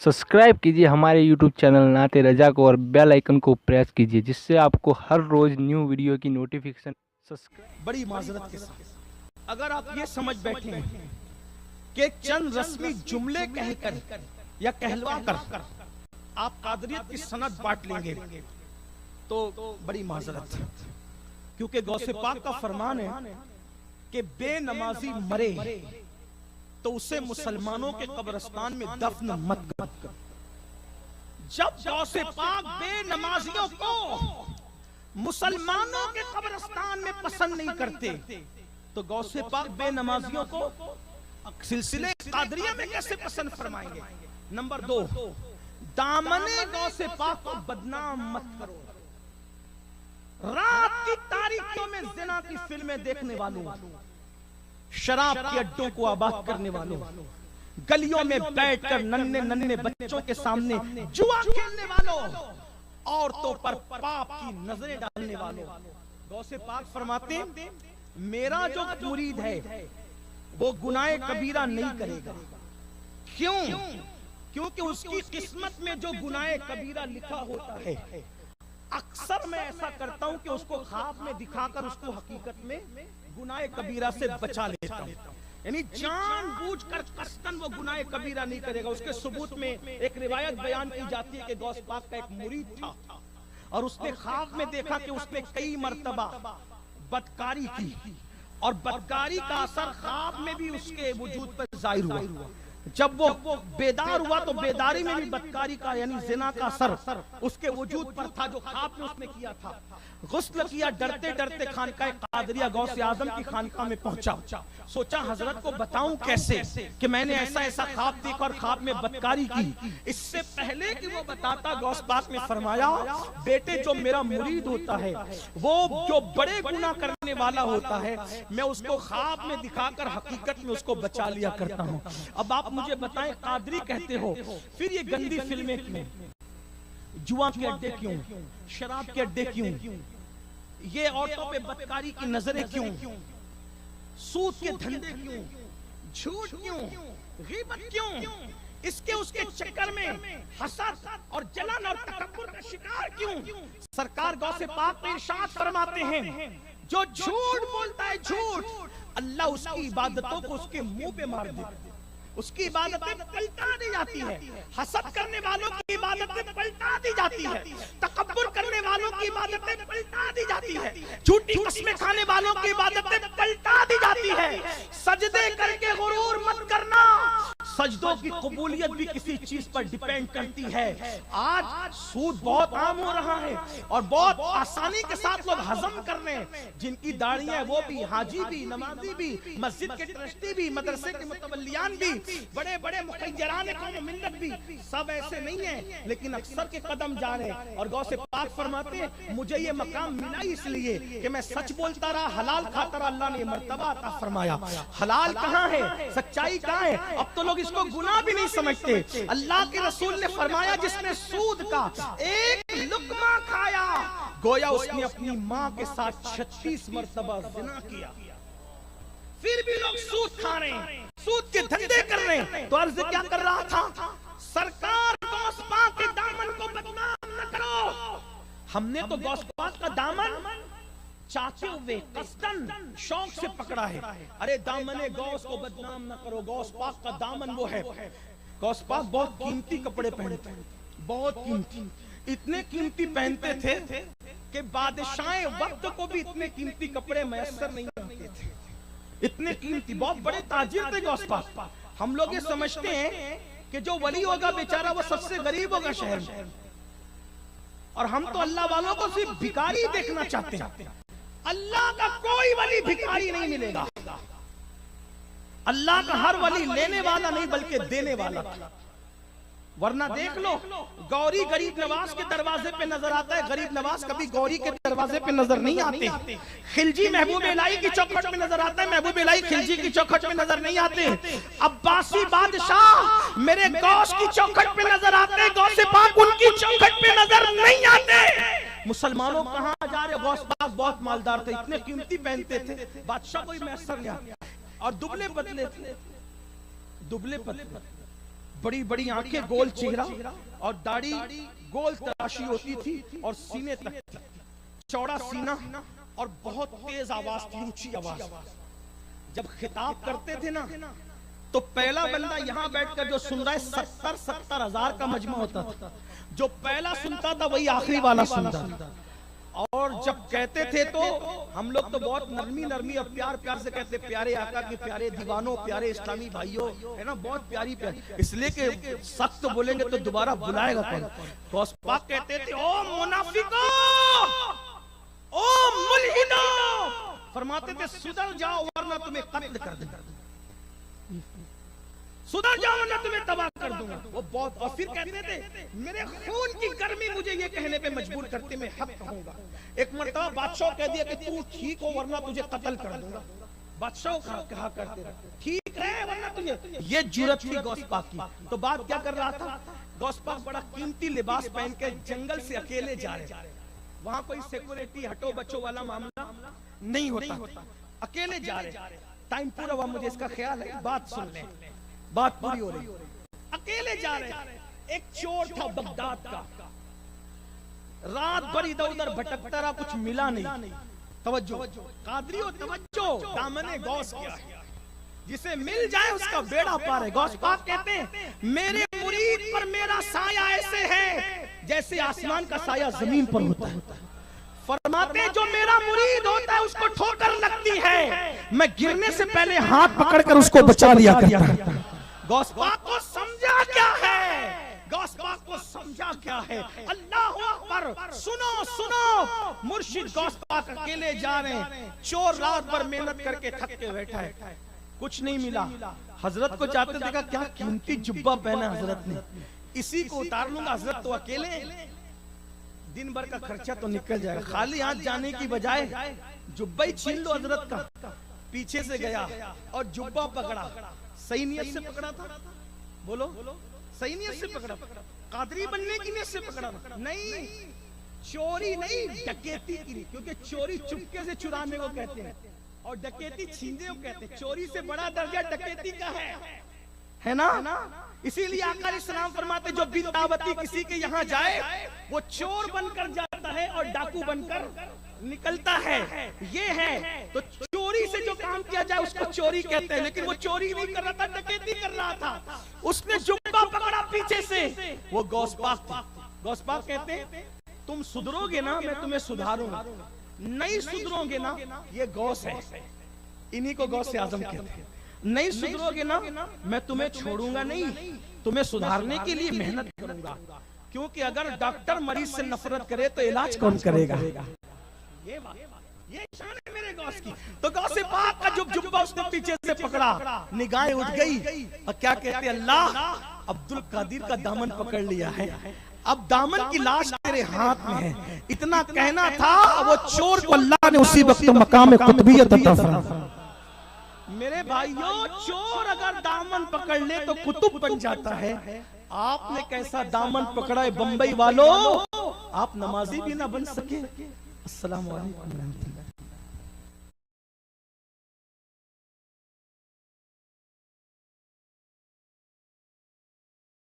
Subscribe कीजिए हमारे YouTube channel नाते रजा को और बेल आइकन को प्रेस कीजिए जिससे आपको हर रोज न्यू वीडियो की नोटिफिकेशन बड़ी माजरत के साथ अगर आप ये समझ बैठे हैं कि चंद रस्मी जुमले कहकर या कहलवा कर आप कादरियत की सनद बांट लेंगे तो बड़ी माजरत है, क्योंकि गौसे पाक का फरमान है कि बेनमाजी मरे तो उसे मुसलमानों के कब्रिस्तान में दफन मत कर। जब गौसे पाक बेनमाजियों को मुसलमानों के कब्रिस्तान में पसंद नहीं करते तो गौसे पाक बेनमाजियों को सिलसिले कादरिया में कैसे पसंद फरमाएंगे। नंबर 2, दामने गौसे पाक को बदनाम मत करो। रात की तारीखों में जिना की फिल्में देखने वालों, शराब के अड्डों को आबाद करने वालों, गलियों में बैठकर नन्हे नन्हे बच्चों के सामने जुआ खेलने वालों, औरतों पर पाप की नजरें डालने वालों, गौसे पाक फरमाते मेरा जो मुरीद है वो गुनाह कबीरा नहीं करेगा। क्यों? क्योंकि उसकी किस्मत में जो गुनाह कबीरा लिखा होता है अक्सर मैं ऐसा करता हूं कि उसको ख्वाब में दिखाकर उसको हकीकत में गुनाह कबीरा से बचा लेता हूं। यानी जानबूझकर कस्तन वो गुनाह कबीरा नहीं करेगा। उसके सबूत में एक रिवायत बयान की जाती है कि गौस पाक का एक मुरीद था और उसने ख्वाब में देखा कि उसने कई मर्तबा बदकारी की और बदकारी का असर ख्वाब में भी उसके वजूद पर जाहिर हुआ। जब वो बेदार हुआ तो बेदारी में भी बदकारी का यानी जिना का असर उसके वजूद पर था जो ख्वाब में उसने किया था। गुस्ल किया, डरते डरते खानकाह कादरिया गौसे आजम की खानकाह में पहुंचा। सोचा हजरत को बताऊं कैसे कि मैंने ऐसा ऐसा ख्वाब देखा और ख्वाब में बदकारी की। इससे पहले कि वो बताता गौस पाक ने फरमाया बेटे जो मेरा मुरीद होता है वो जो बड़े गुनाह करने वाला होता है मैं उसको ख्वाब में दिखाकर हकीकत में उसको बचा लिया करता हूं। अब आप मुझे बताएं कादरी कहते हो, फिर ये गंदी फिल्में क्यों, जुआ के अड्डे क्यों, शराब के अड्डे क्यों, ये औरतों पे बदकारी की नजरें क्यों, सूद के धंधे क्यों, झूठ क्यों, गीबत क्यों, इसके उसके चक्कर में हसद और जलन और तकब्बुर का शिकार क्यों। सरकार गौसे पाक में इरशाद फरमाते हैं जो झूठ बोलता है झूठ अल्लाह उसकी इबादतों को उसके मुंह पे मार देता है, उसकी इबादतें पलटा दी जाती है। हसद करने वालों की इबादतें पलटा दी जाती है, तकब्बुर करने वालों की इबादतें पलटा दी जाती है, झूठी कस्में खाने वालों की इबादतें पलटा दी जाती है। सजदे करके गुरूर मत करना, सजदों की कबूलियत भी किसी चीज पर डिपेंड करती है। आज सूद बहुत आम हो रहा है और बहुत आसानी के साथ लोग हजम कर रहे हैं। जिनकी दाढ़ियां वो भी, हाजी भी, नमाजी भी, मस्जिद के ट्रस्टी भी, मदरसे के मुतवल्लियान भी, बड़े बड़े मुखज्जरान कौम मिल्लत भी, सब ऐसे नहीं है लेकिन अक्सर के कदम जा रहे हैं। और गौसे पाक फरमाते हैं मुझे ये मकाम मिला इसलिए कि मैं सच बोलता रहा, हलाल खाता रहा, अल्लाह ने मर्तबा अता फरमाया। हलाल कहाँ है, सच्चाई कहाँ है? अब तो लोग इसको गुनाह भी नहीं समझते। अल्लाह के रसूल ने फरमाया जिसने सूद का एक लुकमा खाया गोया उसने अपनी माँ के साथ 36 मर्तबा जिना किया। फिर भी लोग सूद खा रहे हैं, सूद के धंधे कर रहे हैं। तो अर्ज क्या कर रहा था, सरकार गौस पाक के दामन को बदनाम न करो। हमने तो गौस पाक का दामन चाहते हुए कस्तन शौक से पकड़ा है। अरे दामने गौस को बदनाम न करो, गौस पाक का दामन वो है। गौस पाक बहुत कीमती कपड़े पहनते हैं, बहुत कीमती, इतने कीमती पहनते थे कि बादशाह वक्त को भी इतने कीमती कपड़े मैसर नहीं होते थे। इतने कीमती, बहुत बड़े ताजिर थे गौस पाक। हम लोग ये समझते हैं कि जो वली होगा बेचारा वो सबसे गरीब होगा शहर में, और हम तो अल्लाह वालों को सिर्फ भिखारी देखना चाहते हैं। अल्लाह का कोई वली भिखारी नहीं मिलेगा। अल्लाह का हर वली लेने वाला नहीं बल्कि देने वाला था। वरना देख लो गौरी गरीब नवाज के दरवाजे पे नजर आता है, गरीब नवाज कभी गौरी के दरवाजे पे नजर नहीं आते। खिलजी महबूब इलाही की चौखट में नजर आता है, महबूब इलाही खिलजी की चौखट में नजर नहीं आते। अब्बासी बादशाह मेरे गौस की चौखट पे नजर आते, गौसे पाक उनकी चौखट पे नजर नहीं आते। मुसलमानों कहाँ जा रहे? गौस पाक बहुत मालदार थे, इतने कीमती पहनते थे, बादशाह कोई मैसर नहीं। और दुबले पतले थे, दुबले पतले। بڑی بڑی آنکھیں، گول چہرہ اور داڑھی گول تراشی ہوتی تھی اور سینے تک چوڑا سینہ اور بہت تیز آواز تھی، اونچی آواز. جب خطاب کرتے تھے نا تو پہلا بندہ یہاں بیٹھ کر جو سن رہا ہے 70 ہزار کا مجمع ہوتا تھا. جو پہلا سنتا تھا وہی آخری والا سنتا تھا. اور جب کہتے تھے تو ہم لوگ تو بہت نرمی اور پیار سے کہتے، پیارے آقا کے پیارے دیوانوں، پیارے اسلامی بھائیوں، ہے نا، بہت پیاری. اس لیے کہ سخت بولیں گے تو دوبارہ بلائے گا کون. غوث پاک کہتے تھے او منافقوں، او ملحدوں، فرماتے تھے سدھر جاؤ ورنہ تمہیں قتل کر دوں گا، سدھر جاؤ ورنہ تمہیں تباہ کر دوں گا. وہ بہت. اور پھر کہتے تھے میرے خون کی گرمی مجھے یہ کہنے پہ مجبور کرتے میں حق کہوں گا. ایک مرتبہ بادشاہ کہہ دیا کہ تو ٹھیک ہو ورنہ تجھے قتل کر دوں گا. بادشاہ کہا کرتے رہتے ٹھیک ہے ورنہ تجھے. یہ جرأت تھی غوث پاک کی. تو بات کیا کر رہا تھا، غوث پاک بڑا قیمتی لباس پہن کے جنگل سے اکیلے جا رہے. وہاں کوئی سیکورٹی ہٹو بچو والا معاملہ نہیں ہوتا، اکیلے جا رہے. ٹائم پورا ہوا، مجھے اس کا خیال ہے، بات سن لیں، بات پوری ہو رہی. اکیلے جا رہے. ایک چور تھا بغداد کا، رات بھر ادھر ادھر بھٹکتا رہا، کچھ ملا نہیں. توجہ قادریو، توجہ، دامن غوث کیا ہے، جسے مل جائے اس کا بیڑا پار ہے. غوث پاک کہتے ہیں میرے مرید پر میرا سایہ ایسے ہے جیسے آسمان کا سایہ زمین پر ہوتا ہے. فرماتے ہیں جو میرا مرید ہوتا ہے اس کو ٹھوکر لگتی ہے، میں گرنے سے پہلے ہاتھ پکڑ کر اس کو بچا لیا کرتا. غوث پاک کو سمجھا کیا ہے، غوث پاک کو سمجھا کیا ہے. اللہ اکبر. سنو، مرشد غوث پاک اکیلے جا رہے ہیں. چور رات بھر محنت کر کے تھک کے بیٹھا ہے، کچھ نہیں ملا. حضرت کو جاتے دیکھا، کیا قیمتی جبہ پہنا حضرت نے، اسی کو اتار لوں گا. حضرت تو اکیلے، دن بھر کا خرچہ تو نکل جائے گا. خالی ہاتھ جانے کی بجائے جبہ ہی چھین لو حضرت کا. پیچھے سے گیا اور جبہ پکڑا. صحیح نیت سے پکڑا تھا، بولو صحیح نیت سے پکڑا، قادری بننے کی نیت سے پکڑا نہیں، چوری نہیں، ڈکیتی کی. کیونکہ چوری چپکے سے چرانے کو کہتے ہیں اور ڈکیتی چھیننے کو کہتے ہیں. چوری سے بڑا درجہ ڈکیتی کا ہے نا. اسی لیے آقا علیہ السلام فرماتے جو بنداوتی کسی کے یہاں جائے وہ چور بن کر جاتا ہے اور ڈاکو بن کر نکلتا ہے. یہ ہے تو چوری سے جو کام کیا جائے اس کو چوری کہتے ہیں. لیکن وہ چوری نہیں کر رہا تھا، ڈکیتی کر رہا تھا. اس نے جبہ پکڑا پیچھے سے، وہ غوث پاک تھا. غوث پاک کہتے ہیں تم سدھرو گے نا میں تمہیں سدھاروں گا، نہیں سدھرو گے نا، یہ غوث ہے، انہی کو غوث اعظم کہتے ہیں. نہیں سدھرو گے نا میں تمہیں چھوڑوں گا نہیں، تمہیں سدھارنے کے لیے محنت کروں گا. کیونکہ اگر ڈاکٹر مریض سے نفرت کرے تو علاج کون کرے گا. یہ شان ہے میرے غوث کی. تو غوث پاک کا جبہ اس نے پیچھے سے پکڑا، نگاہیں اٹھ گئی اور کیا کہتے اللہ عبد القادر کا دامن پکڑ لیا ہے، اب دامن کی لاش تیرے ہاتھ میں ہے. اتنا کہنا تھا، وہ چور کو اللہ نے اسی وقت مقام قطبیت عطا فرمایا. میرے بھائیوں، چور اگر دامن پکڑ لے تو قطب بن جاتا ہے. آپ نے کیسا دامن پکڑا ہے بمبئی والوں، آپ نمازی بھی نہ بن سکے. السلام علیکم.